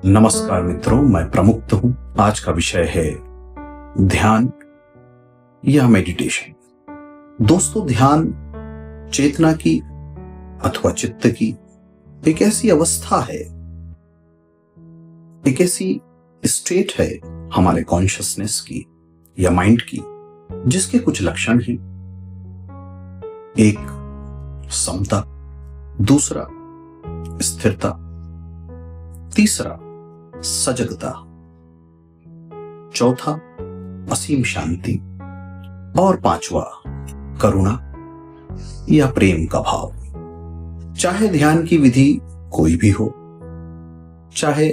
नमस्कार मित्रों, मैं प्रमुक्त हूं। आज का विषय है ध्यान या मेडिटेशन। दोस्तों, ध्यान चेतना की अथवा चित्त की एक ऐसी अवस्था है, एक ऐसी स्टेट है हमारे कॉन्शियसनेस की या माइंड की, जिसके कुछ लक्षण हैं। एक समता, दूसरा स्थिरता, तीसरा सजगता, चौथा असीम शांति और पांचवा करुणा या प्रेम का भाव। चाहे ध्यान की विधि कोई भी हो, चाहे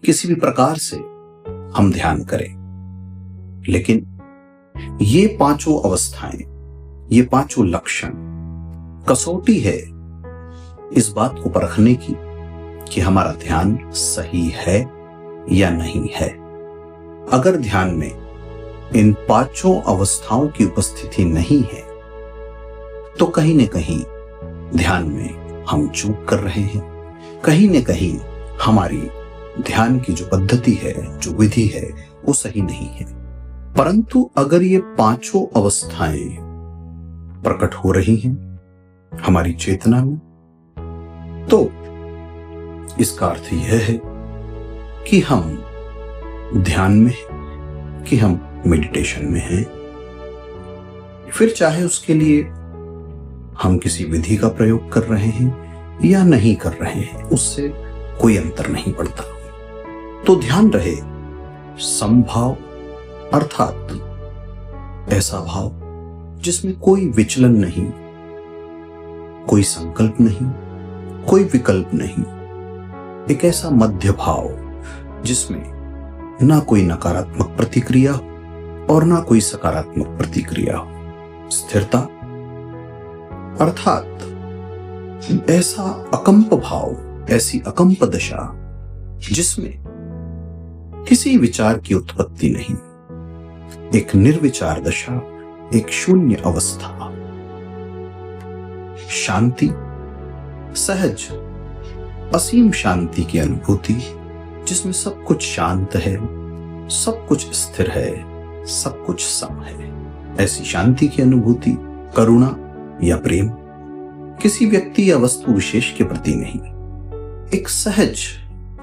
किसी भी प्रकार से हम ध्यान करें, लेकिन ये पांचों अवस्थाएं, ये पांचों लक्षण कसौटी है इस बात को परखने की कि हमारा ध्यान सही है या नहीं है। अगर ध्यान में इन पांचों अवस्थाओं की उपस्थिति नहीं है तो कहीं न कहीं ध्यान में हम चूक कर रहे हैं। कहीं न कहीं हमारी ध्यान की जो पद्धति है, जो विधि है, वो सही नहीं है। परंतु अगर ये पांचों अवस्थाएं प्रकट हो रही हैं हमारी चेतना में, तो इसका अर्थ यह है कि हम ध्यान में हैं, कि हम मेडिटेशन में हैं। फिर चाहे उसके लिए हम किसी विधि का प्रयोग कर रहे हैं या नहीं कर रहे हैं, उससे कोई अंतर नहीं पड़ता। तो ध्यान रहे समभाव, अर्थात ऐसा भाव जिसमें कोई विचलन नहीं, कोई संकल्प नहीं, कोई विकल्प नहीं। एक ऐसा मध्य भाव जिसमें ना कोई नकारात्मक प्रतिक्रिया हो और ना कोई सकारात्मक प्रतिक्रिया हो। स्थिरता, अर्थात ऐसा अकंप भाव, ऐसी अकंप दशा जिसमें किसी विचार की उत्पत्ति नहीं, एक निर्विचार दशा, एक शून्य अवस्था। शांति, सहज असीम शांति की अनुभूति जिसमें सब कुछ शांत है, सब कुछ स्थिर है, सब कुछ सम है। ऐसी शांति की अनुभूति। करुणा या प्रेम, किसी व्यक्ति या वस्तु विशेष के प्रति नहीं, एक सहज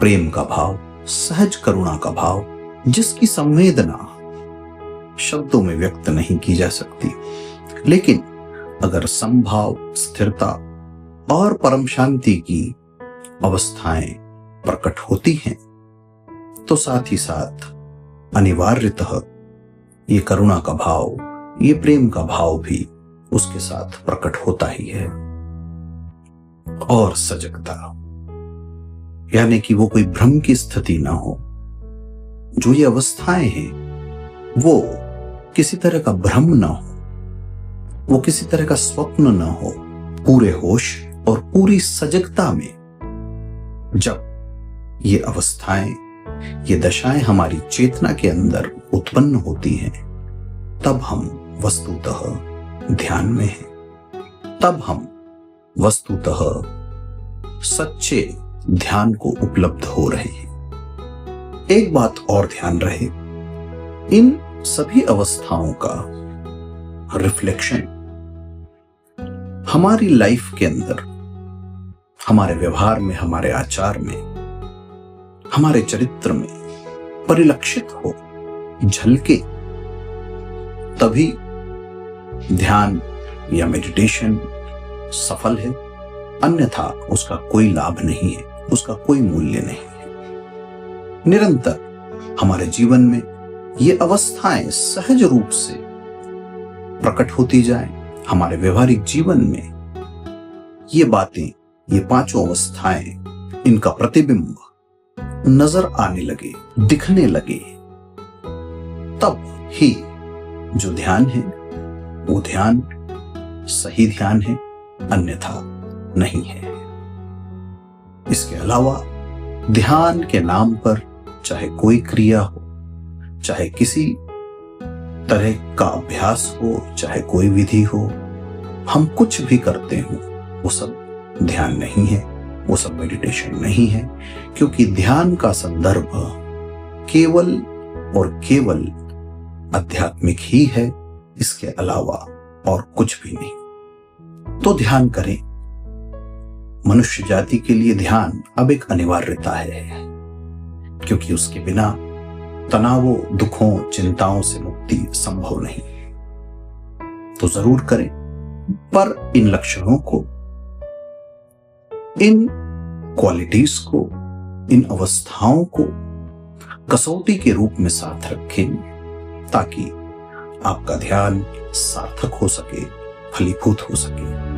प्रेम का भाव, सहज करुणा का भाव जिसकी संवेदना शब्दों में व्यक्त नहीं की जा सकती। लेकिन अगर समभाव, स्थिरता और परम शांति की अवस्थाएं प्रकट होती हैं तो साथ ही साथ अनिवार्यतः ये करुणा का भाव, ये प्रेम का भाव भी उसके साथ प्रकट होता ही है। और सजगता, यानी कि वो कोई भ्रम की स्थिति ना हो। जो ये अवस्थाएं हैं वो किसी तरह का भ्रम ना हो, वो किसी तरह का स्वप्न ना हो। पूरे होश और पूरी सजगता में जब ये अवस्थाएं, ये दशाएं हमारी चेतना के अंदर उत्पन्न होती हैं, तब हम वस्तुतः ध्यान में हैं, तब हम वस्तुतः सच्चे ध्यान को उपलब्ध हो रहे हैं। एक बात और ध्यान रहे, इन सभी अवस्थाओं का रिफ्लेक्शन हमारी लाइफ के अंदर, हमारे व्यवहार में, हमारे आचार में, हमारे चरित्र में परिलक्षित हो, झलके, तभी ध्यान या मेडिटेशन सफल है। अन्यथा उसका कोई लाभ नहीं है, उसका कोई मूल्य नहीं है। निरंतर हमारे जीवन में ये अवस्थाएं सहज रूप से प्रकट होती जाएं, हमारे व्यवहारिक जीवन में ये बातें, ये पांचों अवस्थाएं, इनका प्रतिबिंब नजर आने लगे, दिखने लगे, तब ही जो ध्यान है वो ध्यान सही ध्यान है, अन्यथा नहीं है। इसके अलावा ध्यान के नाम पर चाहे कोई क्रिया हो, चाहे किसी तरह का अभ्यास हो, चाहे कोई विधि हो, हम कुछ भी करते हो, वो सब ध्यान नहीं है, वो सब मेडिटेशन नहीं है, क्योंकि ध्यान का संदर्भ केवल और केवल आध्यात्मिक ही है, इसके अलावा और कुछ भी नहीं। तो ध्यान करें। मनुष्य जाति के लिए ध्यान अब एक अनिवार्यता है, क्योंकि उसके बिना तनावों, दुखों, चिंताओं से मुक्ति संभव नहीं। तो जरूर करें, पर इन लक्षणों को, इन क्वालिटीज को, इन अवस्थाओं को कसौटी के रूप में साथ रखें, ताकि आपका ध्यान सार्थक हो सके, फलीभूत हो सके।